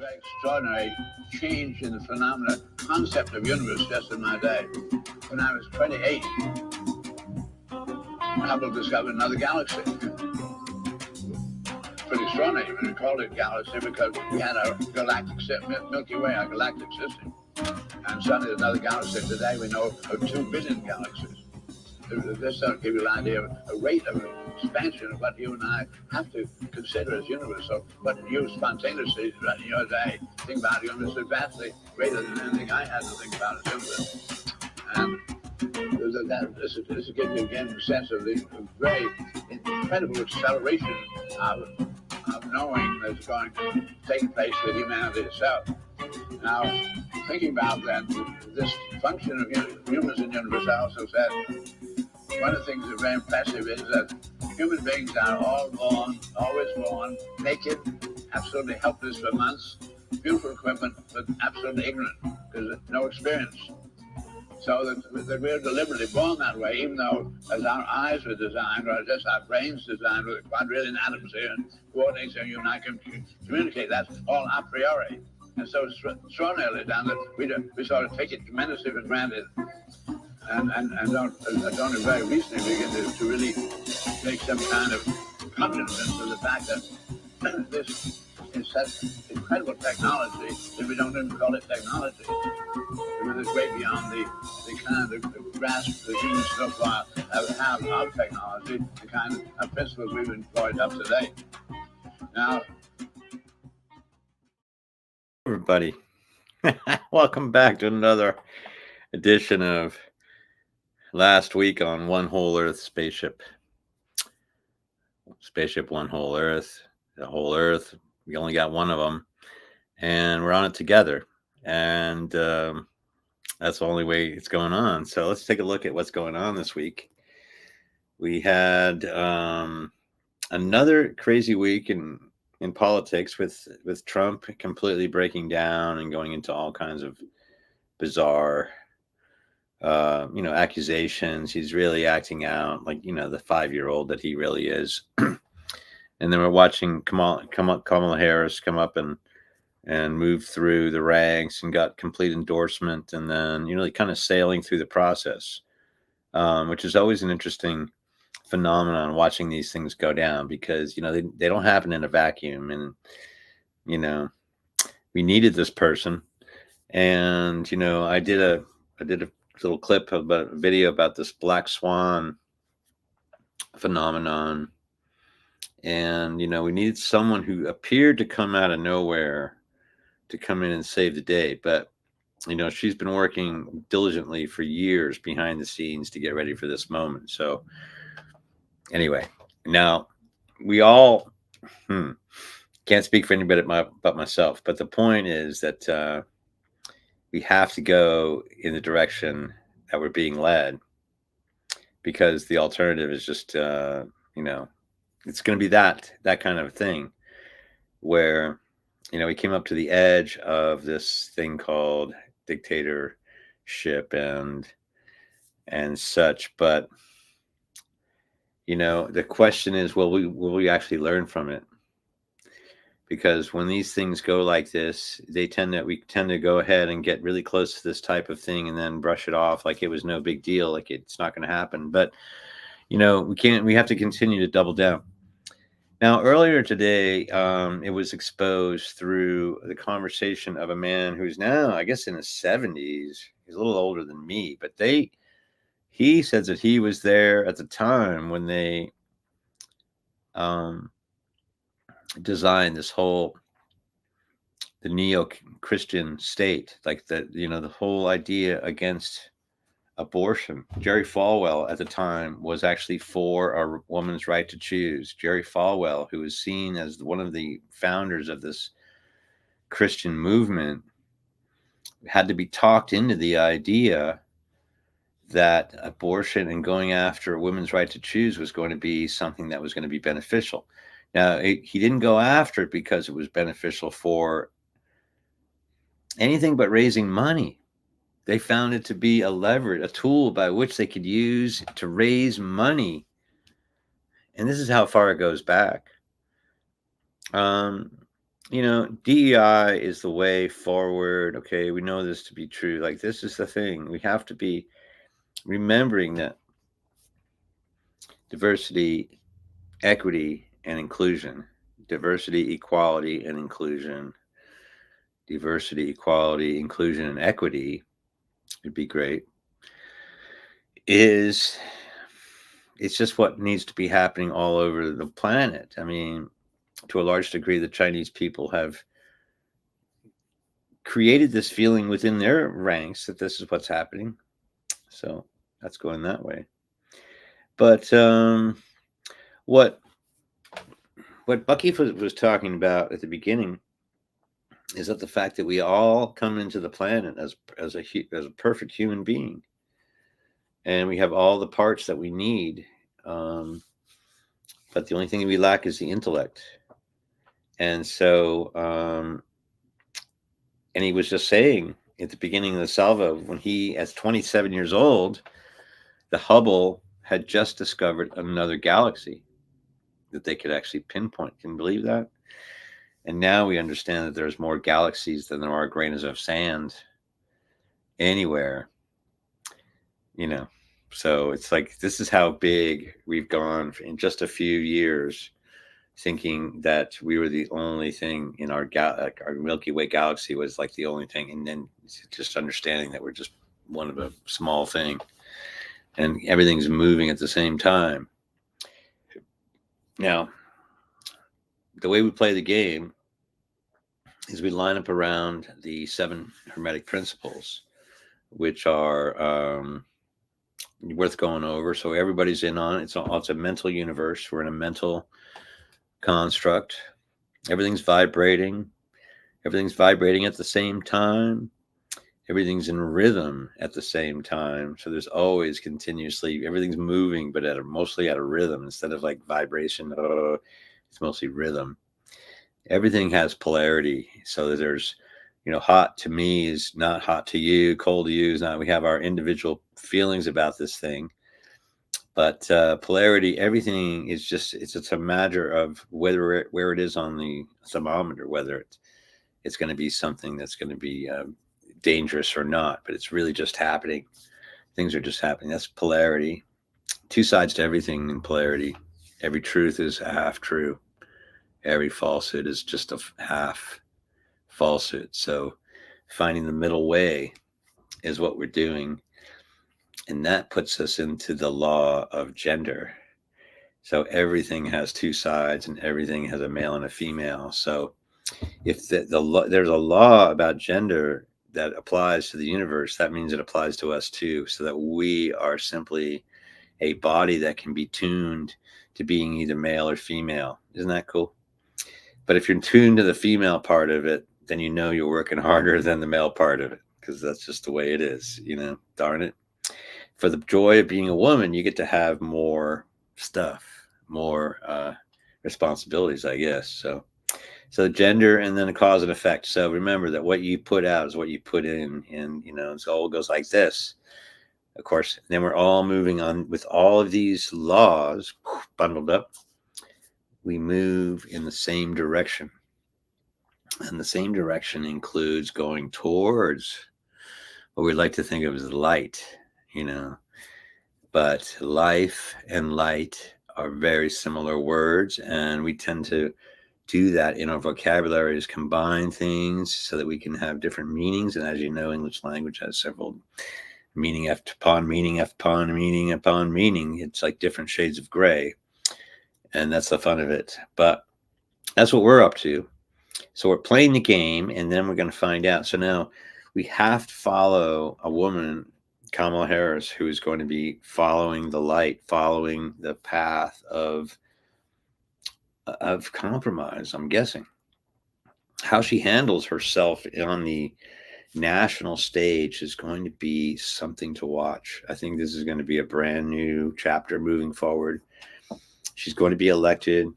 very extraordinary change in the phenomena, concept of universe just in my day. When I was 28, Hubble discovered another galaxy. Pretty extraordinary. We called it galaxy because we had our galactic Milky Way, our galactic system. And suddenly another galaxy. Today we know of 2 billion galaxies. This will give you an idea of a rate of expansion of what you and I have to consider as universe. So what you spontaneously in your day think about the universe is vastly greater than anything I had to think about as universe. And this gives you again a sense of the very incredible acceleration of knowing that's going to take place with humanity itself. Now, thinking about that, this function of humans in the universe, I also said, one of the things that's very impressive is that human beings are always born, naked, absolutely helpless for months, beautiful equipment, but absolutely ignorant, because no experience. So that we're deliberately born that way, even though as our eyes were designed, or just our brains designed with quadrillion atoms here and coordinates, and you and I can communicate, that's all a priori. And so extraordinarily done that we sort of take it tremendously for granted. And don't very recently begin to really make some kind of cognizance of the fact that this is such incredible technology that we don't even call it technology. It is way beyond the kind of grasp the humans so far have of technology, the kind of principles we've employed up to date. Now, everybody, welcome back to another edition of Last Week on OneWholEarth Spaceship OneWholEarth, the whole Earth. We only got one of them, and we're on it together. And that's the only way it's going on. So let's take a look at what's going on this week. We had another crazy week in politics with Trump completely breaking down and going into all kinds of bizarre accusations. He's really acting out like, the 5-year-old that he really is. And then we're watching Kamala Harris come up and move through the ranks and got complete endorsement. And then, kind of sailing through the process, which is always an interesting phenomenon, watching these things go down, because, they don't happen in a vacuum. And, we needed this person. And, I did a little clip about a video about this black swan phenomenon. And, we needed someone who appeared to come out of nowhere to come in and save the day. But, she's been working diligently for years behind the scenes to get ready for this moment. So anyway, now we all can't speak for anybody but myself. But the point is that we have to go in the direction that we're being led, because the alternative is just, it's going to be that kind of thing where, we came up to the edge of this thing called dictatorship and such. But, the question is, will we actually learn from it? Because when these things go like this, we tend to go ahead and get really close to this type of thing and then brush it off like it was no big deal, like it's not going to happen. But, we have to continue to double down. Now, earlier today, it was exposed through the conversation of a man who's now, I guess, in his 70s. He's a little older than me, but he says that he was there at the time when they designed this whole, the neo-Christian state, like the whole idea against abortion. Jerry Falwell at the time was actually for a woman's right to choose. Jerry Falwell, who was seen as one of the founders of this Christian movement, had to be talked into the idea that abortion and going after a woman's right to choose was going to be something that was going to be beneficial. Now, he didn't go after it because it was beneficial for anything but raising money. They found it to be a tool by which they could use to raise money. And this is how far it goes back. DEI is the way forward. Okay, we know this to be true. Like, this is the thing. We have to be remembering that diversity, equity, and inclusion, diversity, equality, and inclusion, diversity, equality, inclusion, and equity would be great. Is It's just what needs to be happening all over the planet. I mean, to a large degree, the Chinese people have created this feeling within their ranks that this is what's happening. So that's going that way. But what Bucky was talking about at the beginning is that the fact that we all come into the planet as a perfect human being, and we have all the parts that we need. But the only thing we lack is the intellect. And so, and he was just saying at the beginning of the salvo, when he, as 27 years old, the Hubble had just discovered another galaxy that they could actually pinpoint. Can you believe that? And now we understand that there's more galaxies than there are grains of sand anywhere. So it's like, this is how big we've gone in just a few years, thinking that we were the only thing in our Milky Way galaxy was like the only thing, and then just understanding that we're just one of a small thing, and everything's moving at the same time. Now, the way we play the game is we line up around the 7 Hermetic principles, which are worth going over. So everybody's in on it. It's a mental universe. We're in a mental construct. Everything's vibrating at the same time. Everything's in rhythm at the same time. So there's always continuously, everything's moving, but mostly at a rhythm instead of like vibration. It's mostly rhythm. Everything has polarity. So there's, hot to me is not hot to you, cold to you is not. We have our individual feelings about this thing. But polarity, everything is it's a matter of where it is on the thermometer, whether it's going to be something that's going to be dangerous or not. But it's really just happening. Things are just happening. That's polarity. 2 sides to everything in polarity. Every truth is a half true. Every falsehood is just a half falsehood. So finding the middle way is what we're doing. And that puts us into the law of gender. So everything has 2 sides, and everything has a male and a female. So if there's a law about gender that applies to the universe, that means it applies to us too, so that we are simply a body that can be tuned to being either male or female. Isn't that cool? But if you're tuned to the female part of it, then you're working harder than the male part of it, because that's just the way it is, darn it. For the joy of being a woman, you get to have more stuff, more responsibilities, I guess. So gender, and then a cause and effect. So remember that what you put out is what you put in, and it all goes like this. Of course, then we're all moving on with all of these laws bundled up. We move in the same direction, and the same direction includes going towards what we like to think of as light. But life and light are very similar words, and we tend to do that in our vocabularies, combine things so that we can have different meanings. And as you know, English language has several meaning upon meaning upon meaning upon meaning. It's like different shades of gray, and that's the fun of it. But that's what we're up to. So we're playing the game, and then we're going to find out. So now we have to follow a woman, Kamala Harris, who is going to be following the light, following the path of compromise, I'm guessing. How she handles herself on the national stage is going to be something to watch. I think this is going to be a brand new chapter moving forward. She's going to be elected.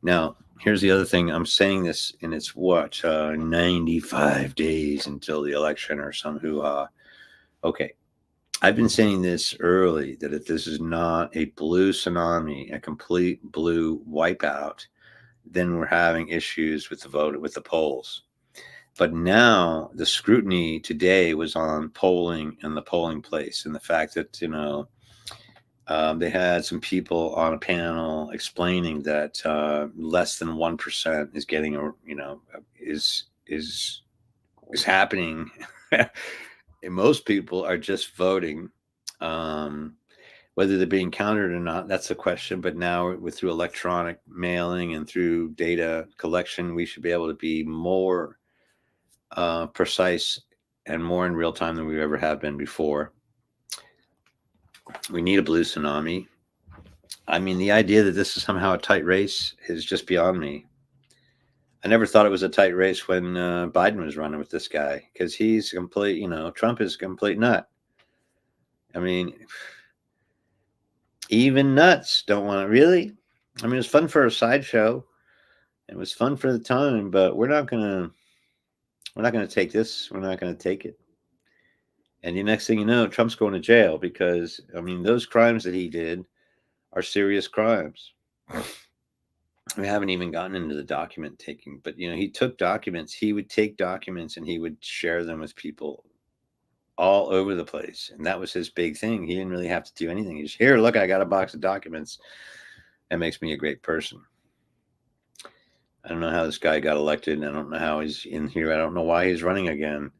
Now, here's the other thing. I'm saying this, and it's 95 days until the election or some hoo-ha. Okay. I've been saying this early, that if this is not a blue tsunami, a complete blue wipeout, then we're having issues with the vote, with the polls. But now the scrutiny today was on polling and the polling place, and the fact that, they had some people on a panel explaining that less than 1% is getting is happening. And most people are just voting. Whether they're being counted or not, that's the question. But now, through electronic mailing and through data collection, we should be able to be more precise and more in real time than we ever have been before. We need a blue tsunami. I mean, the idea that this is somehow a tight race is just beyond me. I never thought it was a tight race when Biden was running with this guy, because he's complete, Trump is a complete nut. I mean, even nuts don't want it, really. I mean, it was fun for a sideshow. It was fun for the time, but we're not gonna take this. We're not gonna take it. And the next thing you know, Trump's going to jail because, I mean, those crimes that he did are serious crimes. We haven't even gotten into the document taking, but he took documents. He would take documents and he would share them with people all over the place, and that was his big thing. He didn't really have to do anything. He's here. Look, I got a box of documents. That makes me a great person. I don't know how this guy got elected. I don't know how he's in here. I don't know why he's running again.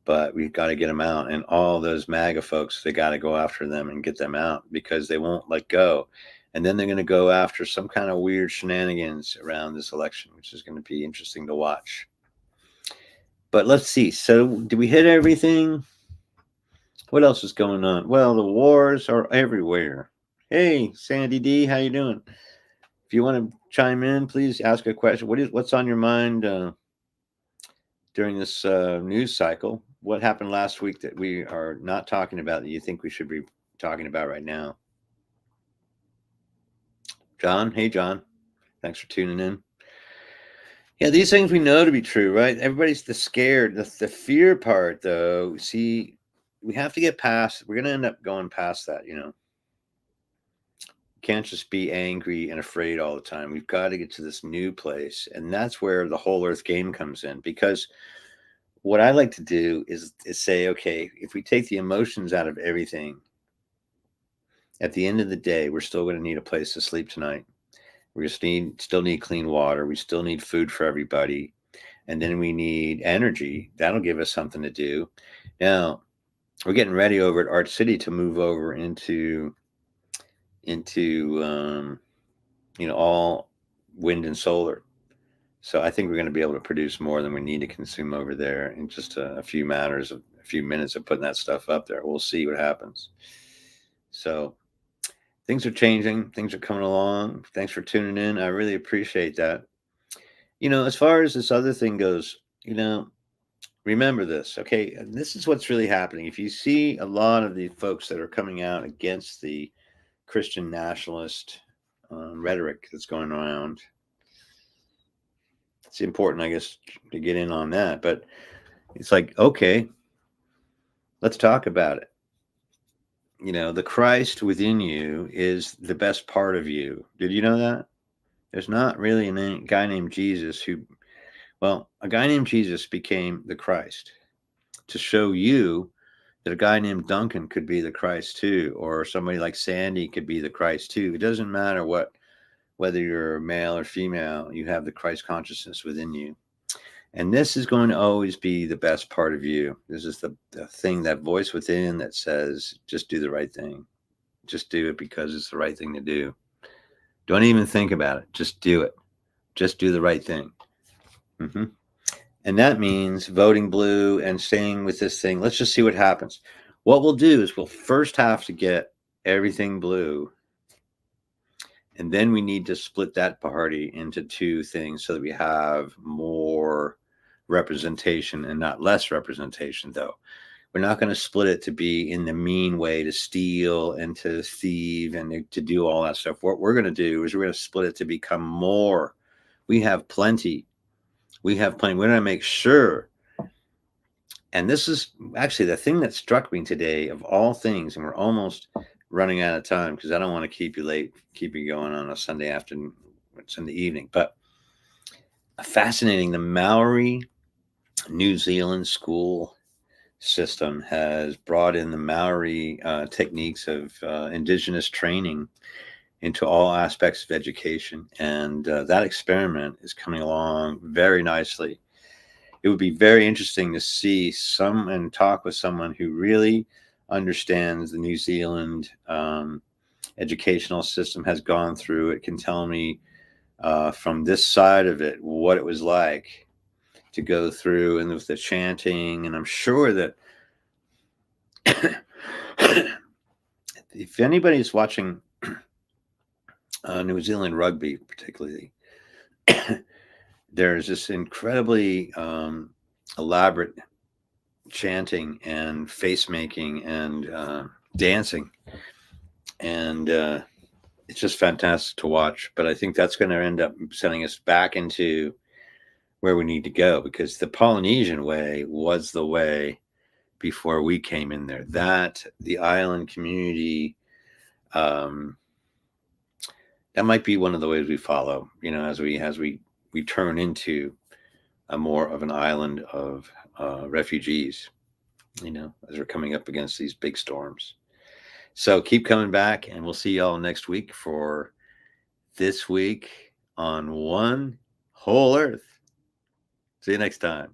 But we've got to get them out. And all those MAGA folks, they got to go after them and get them out, because they won't let go. And then they're going to go after some kind of weird shenanigans around this election, which is going to be interesting to watch. But let's see. So did we hit everything? What else is going on? Well, the wars are everywhere. Hey, Sandy D, how you doing? If you want to chime in, please ask a question. What's on your mind during this news cycle? What happened last week that we are not talking about that you think we should be talking about right now? John, hey John, thanks for tuning in. Yeah, these things we know to be true, right? Everybody's scared. The fear part, though, see, we have to get past. We're going to end up going past that, Can't just be angry and afraid all the time. We've got to get to this new place, and that's where the whole Earth game comes in. Because what I like to do is say, okay, if we take the emotions out of everything, at the end of the day, we're still going to need a place to sleep tonight. We still need clean water. We still need food for everybody. And then we need energy. That'll give us something to do. Now, we're getting ready over at Art City to move over into all wind and solar. So I think we're going to be able to produce more than we need to consume over there in just a few minutes of putting that stuff up there. We'll see what happens. So things are changing. Things are coming along. Thanks for tuning in. I really appreciate that. As far as this other thing goes, remember this, okay? And this is what's really happening. If you see a lot of the folks that are coming out against the Christian nationalist rhetoric that's going around, it's important, I guess, to get in on that. But it's like, okay, let's talk about it. The Christ within you is the best part of you. Did you know that? There's not really a guy named Jesus a guy named Jesus became the Christ to show you that a guy named Duncan could be the Christ too, or somebody like Sandy could be the Christ too. It doesn't matter whether you're male or female, you have the Christ consciousness within you. And this is going to always be the best part of you. This is the thing, that voice within that says, just do the right thing. Just do it because it's the right thing to do. Don't even think about it. Just do it. Just do the right thing. And that means voting blue and staying with this thing. Let's just see what happens. What we'll do is we'll first have to get everything blue. And then we need to split that party into two things so that we have more representation and not less representation, though. We're not going to split it to be in the mean way, to steal and to thieve and to do all that stuff. What we're going to do is we're going to split it to become more. We have plenty. We're going to make sure. And this is actually the thing that struck me today of all things, and we're almost running out of time because I don't want to keep you late, keep you going on a Sunday afternoon, Sunday evening. But fascinating. The Maori New Zealand school system has brought in the Maori techniques of indigenous training into all aspects of education, and that experiment is coming along very nicely. It would be very interesting to see some and talk with someone who really understands the New Zealand educational system, has gone through it, can tell me from this side of it what it was like to go through, and with the chanting. And I'm sure that if anybody's watching New Zealand rugby, particularly, there's this incredibly elaborate chanting and face making and dancing, and it's just fantastic to watch. But I think that's going to end up sending us back into where we need to go, because the Polynesian way was the way before we came in there. That the island community, that might be one of the ways we follow, as we turn into a more of an island of refugees, as we're coming up against these big storms. So keep coming back, and we'll see y'all next week for This Week on One Whole Earth. See you next time.